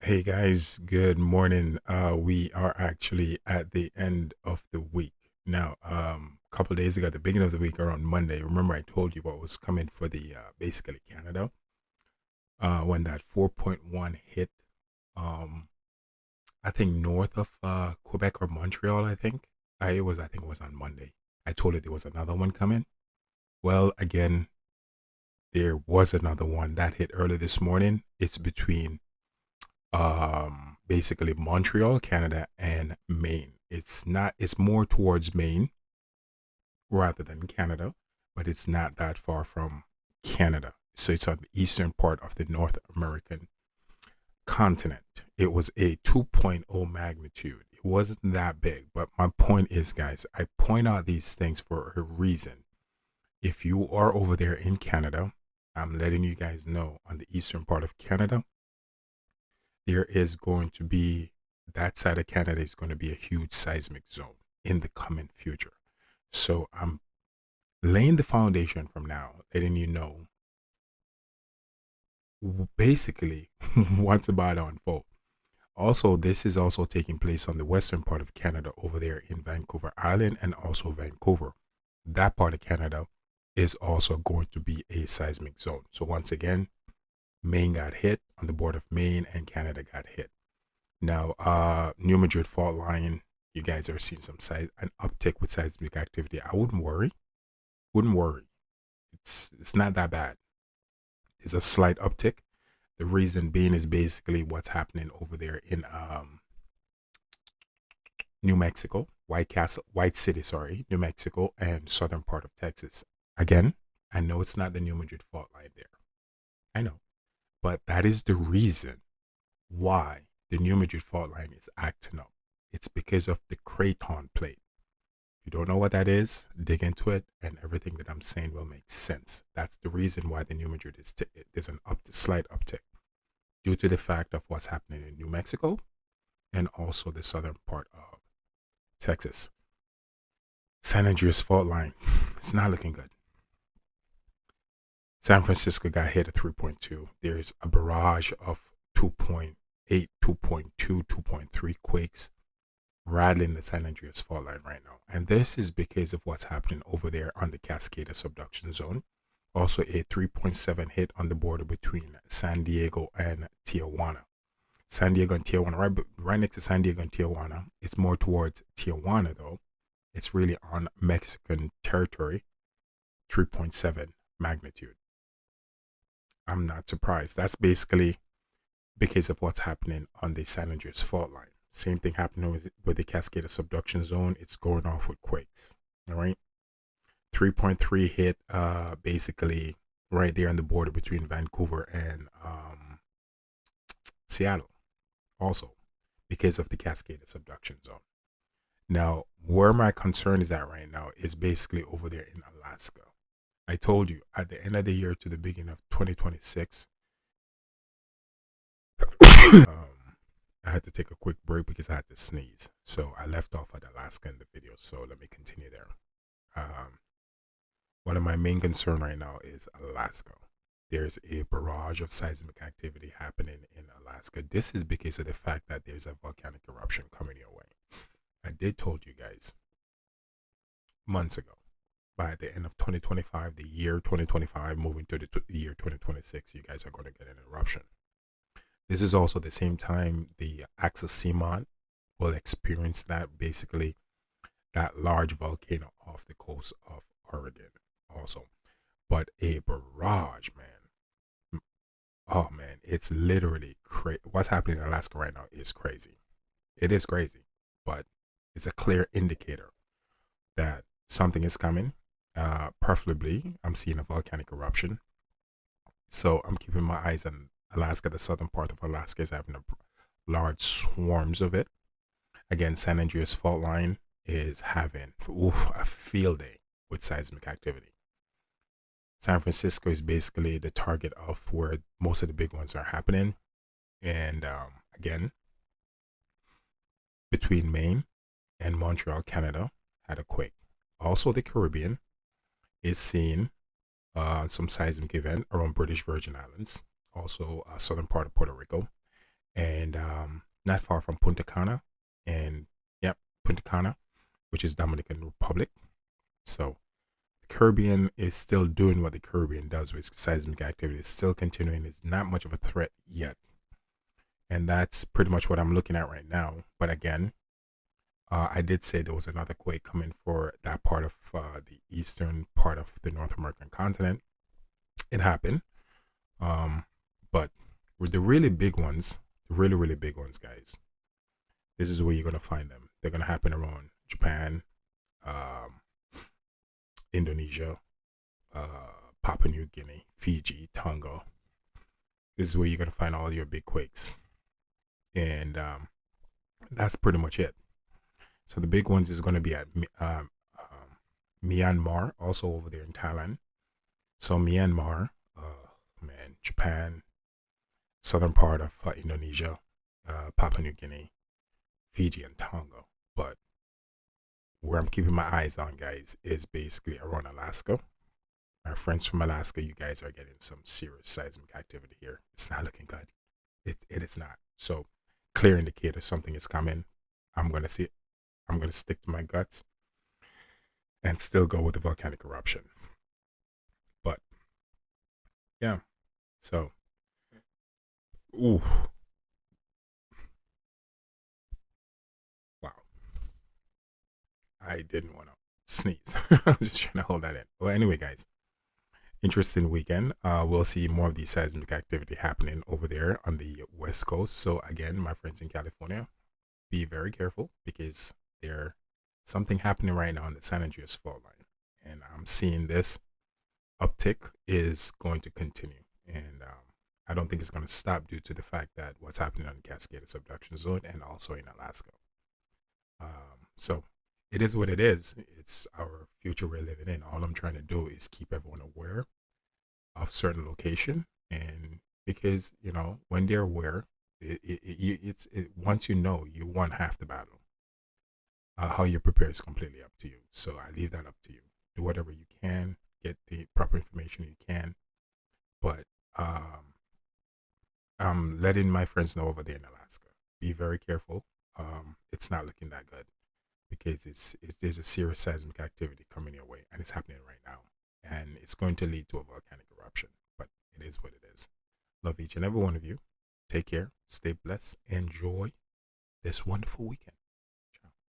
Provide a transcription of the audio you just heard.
Hey guys, good morning. We are actually at the end of the week. Now, a couple of days ago, at the beginning of the week, around Monday, remember I told you what was coming for the basically Canada when that 4.1 hit, um, I think north of Quebec or Montreal, I think. I think it was on Monday. I told you there was another one coming. Well, again, there was another one that hit early this morning. It's between basically Montreal, Canada, and Maine. It's more towards Maine rather than Canada, but it's not that far from Canada. So it's on the eastern part of the North American continent. It was a 2.0 magnitude. It wasn't that big, but my point is, guys, I point out these things for a reason. If you are over there in Canada, I'm letting you guys know on the eastern part of Canada, there is going to be that side of Canada is going to be a huge seismic zone in the coming future. So I'm laying the foundation from now, letting you know basically what's about to unfold. Also, this is also taking place on the western part of Canada over there in Vancouver Island and also Vancouver. That part of Canada is also going to be a seismic zone. So once again, Maine got hit on the border of Maine and Canada got hit. Now, New Madrid fault line, you guys are seeing an uptick with seismic activity. I wouldn't worry. Wouldn't worry. It's not that bad. It's a slight uptick. The reason being is basically what's happening over there in New Mexico, White City, sorry, New Mexico, and southern part of Texas. Again, I know it's not the New Madrid fault line there. I know, but that is the reason why the New Madrid fault line is acting up. It's because of the Craton plate. If you don't know what that is, dig into it, and everything that I'm saying will make sense. That's the reason why the New Madrid is slight uptick due to the fact of what's happening in New Mexico and also the southern part of Texas. San Andreas fault line, it's not looking good. San Francisco got hit at 3.2. There's a barrage of 2.8, 2.2, 2.3 quakes rattling the San Andreas fault line right now. And this is because of what's happening over there on the Cascada subduction zone. Also, a 3.7 hit on the border between San Diego and Tijuana. San Diego and Tijuana, right next to San Diego and Tijuana. It's more towards Tijuana, though. It's really on Mexican territory, 3.7 magnitude. I'm not surprised. That's basically because of what's happening on the San Andreas fault line. Same thing happening with the Cascada subduction zone. It's going off with quakes. All right. 3.3 hit basically right there on the border between Vancouver and Seattle, also because of the Cascada subduction zone. Now, where my concern is at right now is basically over there in Alaska. I told you at the end of the year to the beginning of 2026, I had to take a quick break because I had to sneeze. So I left off at Alaska in the video. So let me continue there. Um, One of my main concern right now is Alaska. There's a barrage of seismic activity happening in Alaska. This is because of the fact that there's a volcanic eruption coming your way. I did told you guys months ago. By the end of 2025, the year 2025, moving to the year 2026, you guys are going to get an eruption. This is also the same time the Axis Seamont will experience that, basically that large volcano off the coast of Oregon also. But a barrage, man. Oh man, it's literally crazy. What's happening in Alaska right now is crazy. It is crazy, but it's a clear indicator that something is coming. Preferably, I'm seeing a volcanic eruption. So I'm keeping my eyes on Alaska. The southern part of Alaska is having a large swarms of it. Again, San Andreas fault line is having a field day with seismic activity. San Francisco is basically the target of where most of the big ones are happening. And again, between Maine and Montreal, Canada, had a quake. Also, the Caribbean is seeing some seismic event around British Virgin Islands, also southern part of Puerto Rico, and not far from Punta Cana, and yep, Punta Cana, which is Dominican Republic. So the Caribbean is still doing what the Caribbean does with seismic activity. It's still continuing. It's not much of a threat yet, and that's pretty much what I'm looking at right now. But again, I did say there was another quake coming for that part of the eastern part of the North American continent. It happened, um, but with the really big ones, the really really big ones, guys, this is where you're gonna find them. They're gonna happen around Japan, um, Indonesia, Papua New Guinea, Fiji, Tonga. This is where you're gonna find all your big quakes, and that's pretty much it. So the big ones is gonna be at Myanmar, also over there in Thailand. So Myanmar, man, Japan, southern part of Indonesia, Papua New Guinea, Fiji, and Tonga. But where I'm keeping my eyes on, guys, is basically around Alaska. Our friends from Alaska, you guys are getting some serious seismic activity here. It's not looking good. It is not. So clear indicator something is coming. I'm gonna see it. I'm gonna stick to my guts and still go with the volcanic eruption. But yeah, so ooh, wow. I didn't want to sneeze. I was just trying to hold that in. Well, anyway, guys, interesting weekend. We'll see more of the seismic activity happening over there on the west coast. So again, my friends in California, be very careful because there's something happening right now on the San Andreas fault line, and I'm seeing this uptick is going to continue, and I don't think it's going to stop due to the fact that what's happening on the Cascade Subduction Zone and also in Alaska. So it is what it is. It's our future we're living in. All I'm trying to do is keep everyone aware of certain location, and because when they're aware, once you know, you won half the battle. How you prepare is completely up to you. So I leave that up to you. Do whatever you can, get the proper information you can, but I'm letting my friends know over there in Alaska. Be very careful. It's not looking that good because there's a serious seismic activity coming your way, and it's happening right now, and it's going to lead to a volcanic eruption. But it is what it is. Love each and every one of you. Take care. Stay blessed. Enjoy this wonderful weekend.